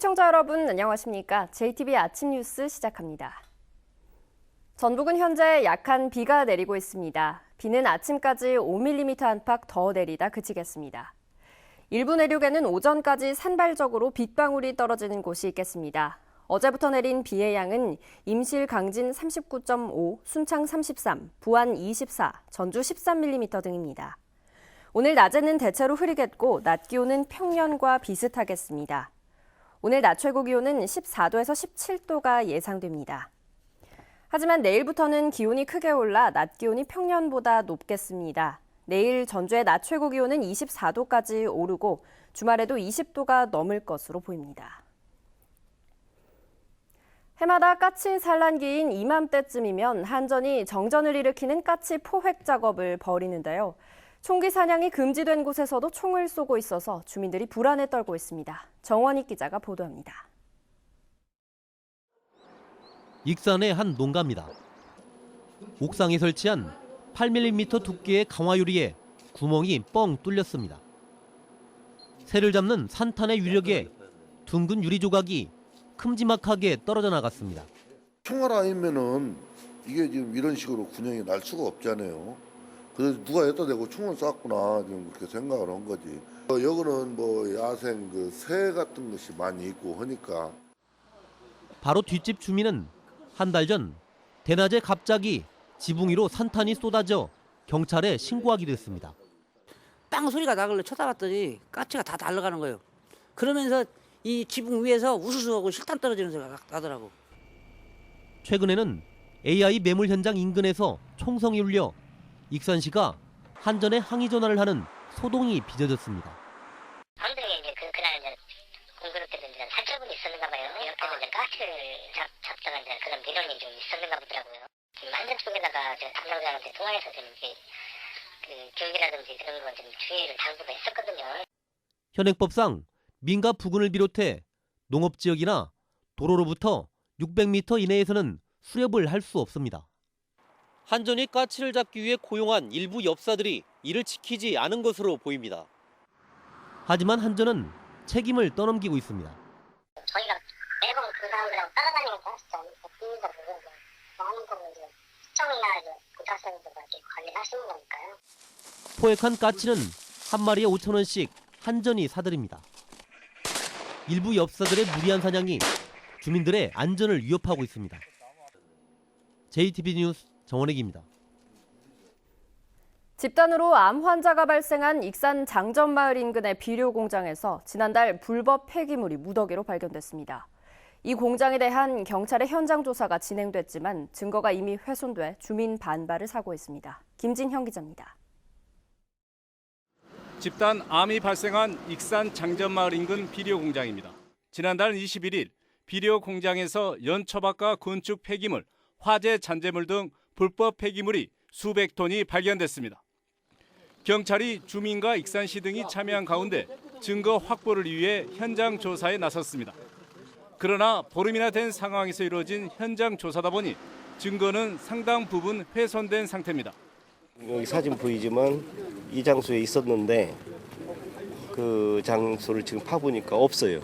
시청자 여러분 안녕하십니까? JTBC 아침 뉴스 시작합니다. 전북은 현재 약한 비가 내리고 있습니다. 비는 아침까지 5mm 안팎 더 내리다 그치겠습니다. 일부 내륙에는 오전까지 산발적으로 빗방울이 떨어지는 곳이 있겠습니다. 어제부터 내린 비의 양은 임실 강진 39.5, 순창 33, 부안 24, 전주 13mm 등입니다. 오늘 낮에는 대체로 흐리겠고 낮 기온은 평년과 비슷하겠습니다. 오늘 낮 최고 기온은 14도에서 17도가 예상됩니다. 하지만 내일부터는 기온이 크게 올라 낮 기온이 평년보다 높겠습니다. 내일 전주의 낮 최고 기온은 24도까지 오르고 주말에도 20도가 넘을 것으로 보입니다. 해마다 까치 산란기인 이맘때쯤이면 한전이 정전을 일으키는 까치 포획 작업을 벌이는데요. 총기 사냥이 금지된 곳에서도 총을 쏘고 있어서 주민들이 불안에 떨고 있습니다. 정원익 기자가 보도합니다. 익산의 한 농가입니다. 옥상에 설치한 8mm 두께의 강화유리에 구멍이 뻥 뚫렸습니다. 새를 잡는 산탄의 유력에 둥근 유리 조각이 큼지막하게 떨어져 나갔습니다. 총알 아니면은 이게 지금 이런 식으로 군형이 날 수가 없잖아요. 그래서 누가 여기다 대고 총을 쐈구나 지금 그렇게 생각을 한 거지. 여기는 뭐 야생 그 새 같은 것이 많이 있고 하니까. 바로 뒷집 주민은 한 달 전 대낮에 갑자기 지붕 위로 산탄이 쏟아져 경찰에 신고하기로 했습니다. 빵 소리가 나길래 쳐다봤더니 까치가 다 날아가는 거예요. 그러면서 이 지붕 위에서 우수수하고 실탄 떨어지는 소리가 나더라고. 최근에는 AI 매물 현장 인근에서 총성이 울려 익산시가 한전에 항의 전화를 하는 소동이 빚어졌습니다. 언덕에 이제 그날 이제 공교롭게도 이제 살처분이 있었는가 봐요. 옆에서 이제 가스를 잡자가 이제 그런 민원이 좀 있었는가 보더라고요. 지금 한전 쪽에다가 제가 담당자한테 통화해서 좀 이렇게 그 교육이라든지 그런 거 좀 주의를 당부가 했었거든요. 현행법상 민가 부근을 비롯해 농업지역이나 도로로부터 600m 이내에서는 수렵을 할 수 없습니다. 한전이 까치를 잡기 위해 고용한 일부 엽사들이 이를 지키지 않은 것으로 보입니다. 하지만 한전은 책임을 떠넘기고 있습니다. 저희가 매번 그 사람들하고 따라다니면서 진짜 국민들 부분도 많은 부분 이제 시청이나 이제 부탁선들과 이렇게 관리를 하시는 거니까요. 포획한 까치는 한 마리에 5,000원씩 한전이 사들입니다. 일부 엽사들의 무리한 사냥이 주민들의 안전을 위협하고 있습니다. JTBC 뉴스 정원익입니다. 집단으로 암 환자가 발생한 익산 장전마을 인근의 비료 공장에서 지난달 불법 폐기물이 무더기로 발견됐습니다. 이 공장에 대한 경찰의 현장 조사가 진행됐지만 증거가 이미 훼손돼 주민 반발을 사고 있습니다. 김진형 기자입니다. 집단 암이 발생한 익산 장전마을 인근 비료 공장입니다. 지난달 21일 비료 공장에서 연초박과 건축 폐기물, 화재 잔재물 등 불법 폐기물이 수백 톤이 발견됐습니다. 경찰이 주민과 익산시 등이 참여한 가운데 증거 확보를 위해 현장 조사에 나섰습니다. 그러나 보름이나 된 상황에서 이루어진 현장 조사다 보니 증거는 상당 부분 훼손된 상태입니다. 여기 사진 보이지만 이 장소에 있었는데 그 장소를 지금 파보니까 없어요.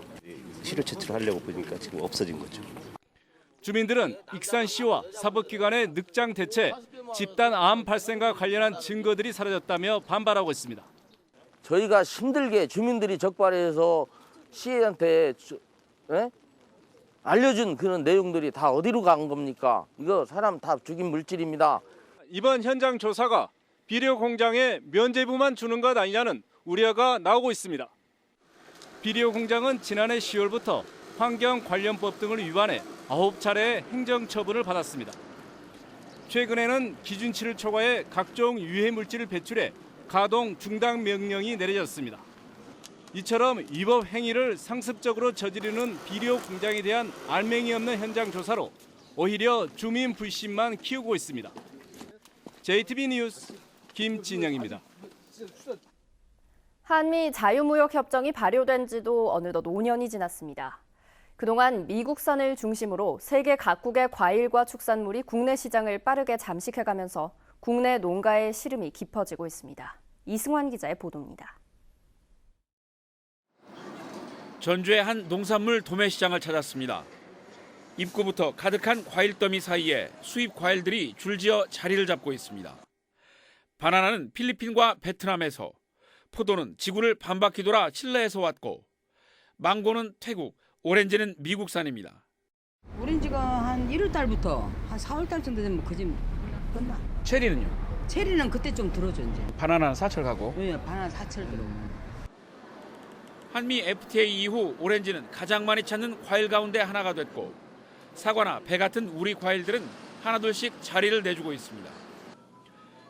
시료 채취를 하려고 보니까 지금 없어진 거죠. 주민들은 익산시와 사법기관의 늑장 대체, 집단 암 발생과 관련한 증거들이 사라졌다며 반발하고 있습니다. 저희가 힘들게 주민들이 적발해서 시에한테 알려준 그런 내용들이 다 어디로 간 겁니까? 이거 사람 다 죽인 물질입니다. 이번 현장 조사가 비료 공장에 면죄부만 주는 것 아니냐는 우려가 나오고 있습니다. 비료 공장은 지난해 10월부터 환경관련법 등을 위반해 9차례 행정처분을 받았습니다. 최근에는 기준치를 초과해 각종 유해 물질을 배출해 가동 중단 명령이 내려졌습니다. 이처럼 위법 행위를 상습적으로 저지르는 비료 공장에 대한 알맹이 없는 현장 조사로 오히려 주민 불신만 키우고 있습니다. JTBC 뉴스 김진영입니다. 한미 자유무역협정이 발효된 지도 어느덧 5년이 지났습니다. 그동안 미국산을 중심으로 세계 각국의 과일과 축산물이 국내 시장을 빠르게 잠식해가면서 국내 농가의 시름이 깊어지고 있습니다. 이승환 기자의 보도입니다. 전주의 한 농산물 도매시장을 찾았습니다. 입구부터 가득한 과일 더미 사이에 수입 과일들이 줄지어 자리를 잡고 있습니다. 바나나는 필리핀과 베트남에서, 포도는 지구를 반바퀴 돌아 칠레에서 왔고, 망고는 태국, 오렌지는 미국산입니다. 오렌지가 한 1월 달부터 한 4월 달 정도 되면 그지 끝나. 체리는요? 체리는 그때 좀 들어줘 이제. 바나나는 사철 가고. 예, 바나나 사철 들어. 한미 FTA 이후 오렌지는 가장 많이 찾는 과일 가운데 하나가 됐고, 사과나 배 같은 우리 과일들은 하나둘씩 자리를 내주고 있습니다.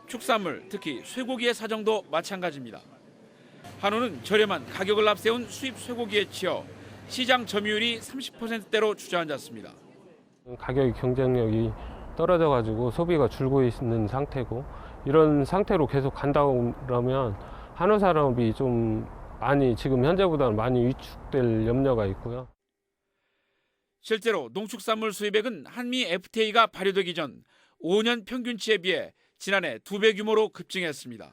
축산물, 특히 쇠고기의 사정도 마찬가지입니다. 한우는 저렴한 가격을 앞세운 수입 쇠고기에 치여 시장 점유율이 30%대로 주저앉았습니다. 가격 경쟁력이 떨어져가지고 소비가 줄고 있는 상태고, 이런 상태로 계속 간다고 그러면 한우 산업이 좀 많이 지금 현재보다는 많이 위축될 염려가 있고요. 실제로 농축산물 수입액은 한미 FTA가 발효되기 전 5년 평균치에 비해 지난해 2배 규모로 급증했습니다.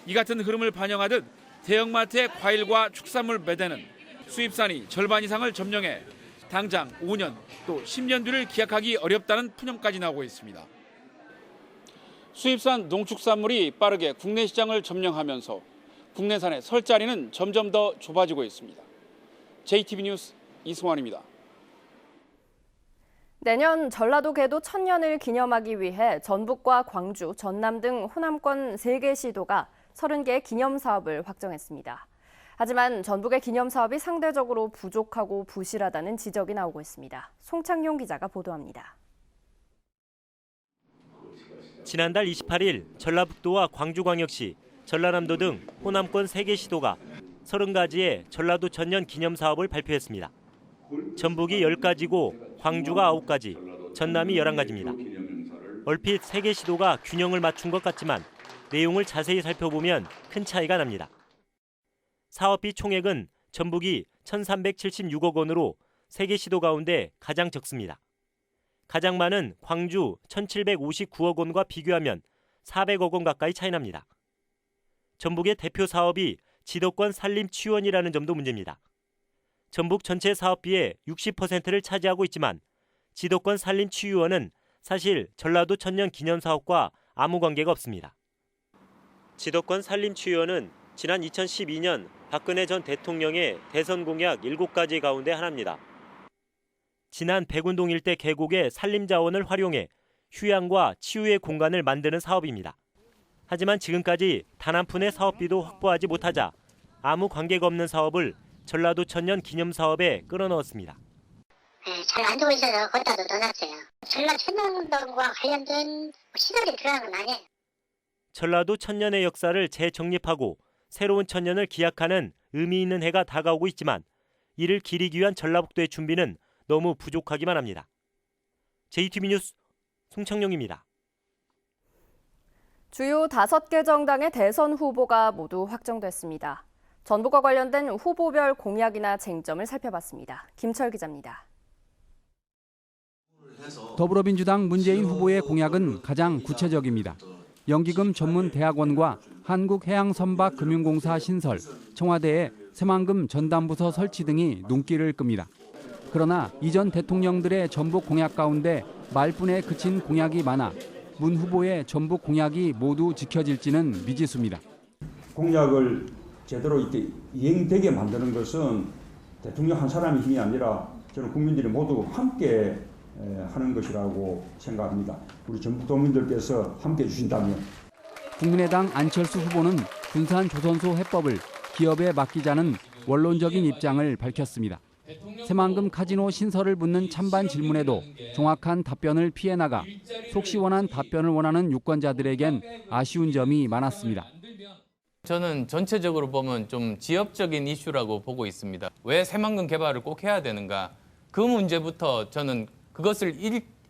이 같은 흐름을 반영하듯 대형마트의 과일과 축산물 매대는 수입산이 절반 이상을 점령해 당장 5년 또 10년 뒤를 기약하기 어렵다는 푸념까지 나오고 있습니다. 수입산 농축산물이 빠르게 국내 시장을 점령하면서 국내산의 설 자리는 점점 더 좁아지고 있습니다. JTB 뉴스 이승환입니다. 내년 전라도 개도 1000년을 기념하기 위해 전북과 광주, 전남 등 호남권 3개 시도가 30개 기념 사업을 확정했습니다. 하지만 전북의 기념 사업이 상대적으로 부족하고 부실하다는 지적이 나오고 있습니다. 송창용 기자가 보도합니다. 지난달 28일 전라북도와 광주광역시, 전라남도 등 호남권 3개 시도가 30가지의 전라도 천년 기념 사업을 발표했습니다. 전북이 10가지고 광주가 9가지, 전남이 11가지입니다. 얼핏 3개 시도가 균형을 맞춘 것 같지만 내용을 자세히 살펴보면 큰 차이가 납니다. 사업비 총액은 전북이 1,376억 원으로 3개 시도 가운데 가장 적습니다. 가장 많은 광주 1,759억 원과 비교하면 400억 원 가까이 차이 납니다. 전북의 대표 사업이 지도권 산림 치유원이라는 점도 문제입니다. 전북 전체 사업비의 60%를 차지하고 있지만 지도권 산림 치유원은 사실 전라도 천년 기념 사업과 아무 관계가 없습니다. 지도권 산림 치유원은 지난 2012년 박근혜 전 대통령의 대선 공약 7가지 가운데 하나입니다. 지난 백운동 일대 계곡의 산림 자원을 활용해 휴양과 치유의 공간을 만드는 사업입니다. 하지만 지금까지 단 한 푼의 사업비도 확보하지 못하자 아무 관계가 없는 사업을 전라도 천년 기념 사업에 끌어넣었습니다. 잘 안 되고 있어서 거기다도 넣어놨어요. 전라 천년운동과 관련된 시설이 들어간 건 아니에요. 전라도 천년의 역사를 재정립하고 새로운 천년을 기약하는 의미 있는 해가 다가오고 있지만 이를 기리기 위한 전라북도의 준비는 너무 부족하기만 합니다. JTB 뉴스 송창용입니다. 주요 5개 정당의 대선 후보가 모두 확정됐습니다. 전북과 관련된 후보별 공약이나 쟁점을 살펴봤습니다. 김철 기자입니다. 더불어민주당 문재인 후보의 공약은 가장 구체적입니다. 연기금 전문 대학원과 한국해양선박금융공사 신설, 청와대에 새만금 전담부서 설치 등이 눈길을 끕니다. 그러나 이전 대통령들의 전북 공약 가운데 말뿐에 그친 공약이 많아 문 후보의 전북 공약이 모두 지켜질지는 미지수입니다. 공약을 제대로 이렇게 이행되게 만드는 것은 대통령 한 사람의 힘이 아니라 저는 국민들이 모두 함께 하는 것이라고 생각합니다. 우리 전북 도민들께서 함께 해주신다면. 국민의당 안철수 후보는 군산조선소 해법을 기업에 맡기자는 원론적인 입장을 밝혔습니다. 새만금 카지노 신설을 묻는 찬반 질문에도 정확한 답변을 피해 나가 속 시원한 답변을 원하는 유권자들에겐 아쉬운 점이 많았습니다. 저는 전체적으로 보면 좀 지역적인 이슈라고 보고 있습니다. 왜 새만금 개발을 꼭 해야 되는가? 그 문제부터 저는 그것을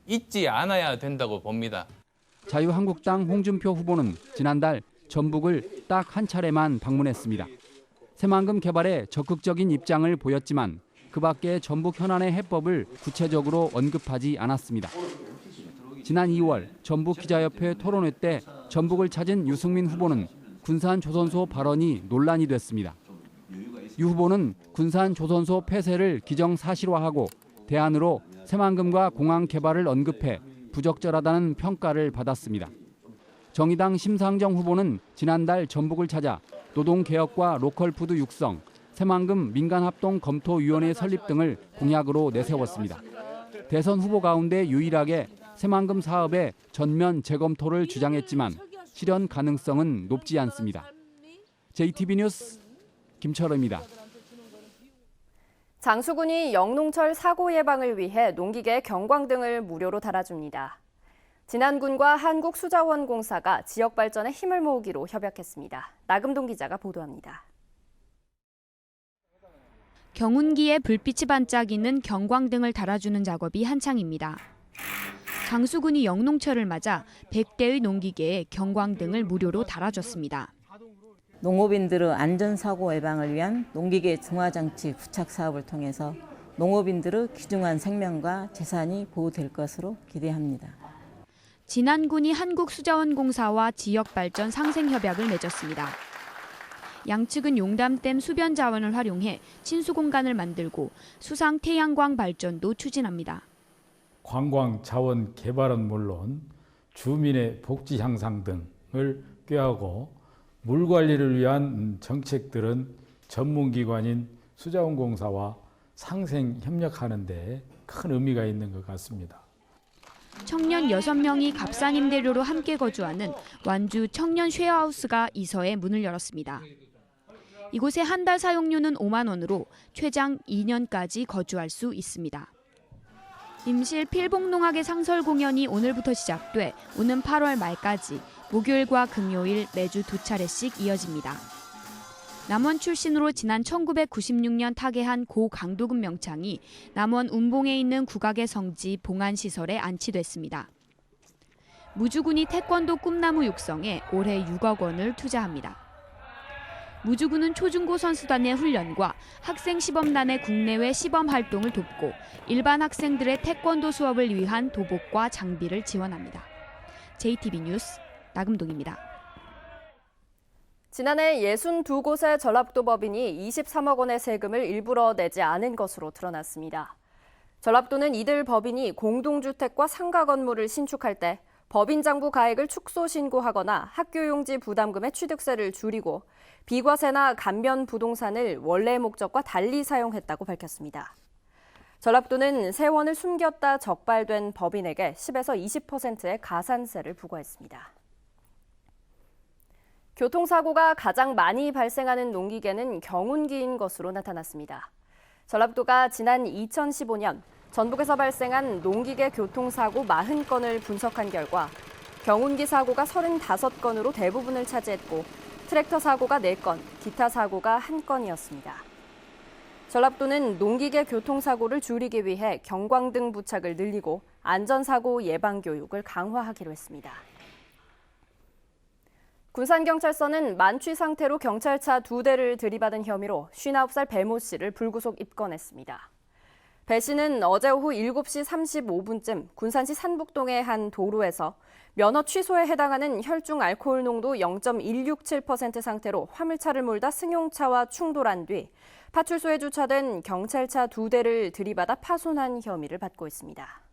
잊지 않아야 된다고 봅니다. 자유한국당 홍준표 후보는 지난달 전북을 딱 한 차례만 방문했습니다. 새만금 개발에 적극적인 입장을 보였지만 그 밖에 전북 현안의 해법을 구체적으로 언급하지 않았습니다. 지난 2월 전북기자협회 토론회 때 전북을 찾은 유승민 후보는 군산조선소 발언이 논란이 됐습니다. 유 후보는 군산 조선소 폐쇄를 기정사실화하고 대안으로 새만금과 공항 개발을 언급해 부적절하다는 평가를 받았습니다. 정의당 심상정 후보는 지난달 전북을 찾아 노동개혁과 로컬푸드 육성, 새만금 민간합동 검토위원회 설립 등을 공약으로 내세웠습니다. 대선 후보 가운데 유일하게 새만금 사업의 전면 재검토를 주장했지만 실현 가능성은 높지 않습니다. JTB 뉴스 김철우입니다. 장수군이 영농철 사고 예방을 위해 농기계 경광등을 무료로 달아줍니다. 진안군과 한국수자원공사가 지역 발전에 힘을 모으기로 협약했습니다. 나금동 기자가 보도합니다. 경운기에 불빛이 반짝이는 경광등을 달아주는 작업이 한창입니다. 장수군이 영농철을 맞아 100대의 농기계에 경광등을 무료로 달아줬습니다. 농업인들의 안전사고 예방을 위한 농기계 중화장치 부착 사업을 통해서 농업인들의 귀중한 생명과 재산이 보호될 것으로 기대합니다. 진안군이 한국수자원공사와 지역발전 상생협약을 맺었습니다. 양측은 용담댐 수변 자원을 활용해 친수 공간을 만들고 수상 태양광 발전도 추진합니다. 관광 자원 개발은 물론 주민의 복지 향상 등을 꾀하고 물 관리를 위한 정책들은 전문기관인 수자원공사와 상생 협력하는 데 큰 의미가 있는 것 같습니다. 청년 6명이 값싼 임대료로 함께 거주하는 완주 청년 쉐어하우스가 이서에 문을 열었습니다. 이곳의 한 달 사용료는 5만 원으로 최장 2년까지 거주할 수 있습니다. 임실 필봉농악의 상설 공연이 오늘부터 시작돼 오는 8월 말까지 목요일과 금요일 매주 2차례씩 이어집니다. 남원 출신으로 지난 1996년 타계한 고 강도금 명창이 남원 운봉에 있는 국악의 성지 봉안시설에 안치됐습니다. 무주군이 태권도 꿈나무 육성에 올해 6억 원을 투자합니다. 무주군은 초중고 선수단의 훈련과 학생 시범단의 국내외 시범 활동을 돕고 일반 학생들의 태권도 수업을 위한 도복과 장비를 지원합니다. JTB 뉴스 나금동입니다. 지난해 62곳의 전라북도 법인이 23억 원의 세금을 일부러 내지 않은 것으로 드러났습니다. 전라북도는 이들 법인이 공동주택과 상가 건물을 신축할 때 법인장부 가액을 축소 신고하거나 학교용지 부담금의 취득세를 줄이고 비과세나 감면 부동산을 원래 목적과 달리 사용했다고 밝혔습니다. 전라북도는 세원을 숨겼다 적발된 법인에게 10에서 20%의 가산세를 부과했습니다. 교통사고가 가장 많이 발생하는 농기계는 경운기인 것으로 나타났습니다. 전라북도가 지난 2015년 전북에서 발생한 농기계 교통사고 40건을 분석한 결과 경운기 사고가 35건으로 대부분을 차지했고 트랙터 사고가 4건, 기타 사고가 1건이었습니다. 전라북도는 농기계 교통사고를 줄이기 위해 경광등 부착을 늘리고 안전사고 예방 교육을 강화하기로 했습니다. 군산경찰서는 만취 상태로 경찰차 2대를 들이받은 혐의로 59살 배 모 씨를 불구속 입건했습니다. 배 씨는 어제 오후 7시 35분쯤 군산시 산북동의 한 도로에서 면허 취소에 해당하는 혈중 알코올 농도 0.167% 상태로 화물차를 몰다 승용차와 충돌한 뒤 파출소에 주차된 경찰차 2대를 들이받아 파손한 혐의를 받고 있습니다.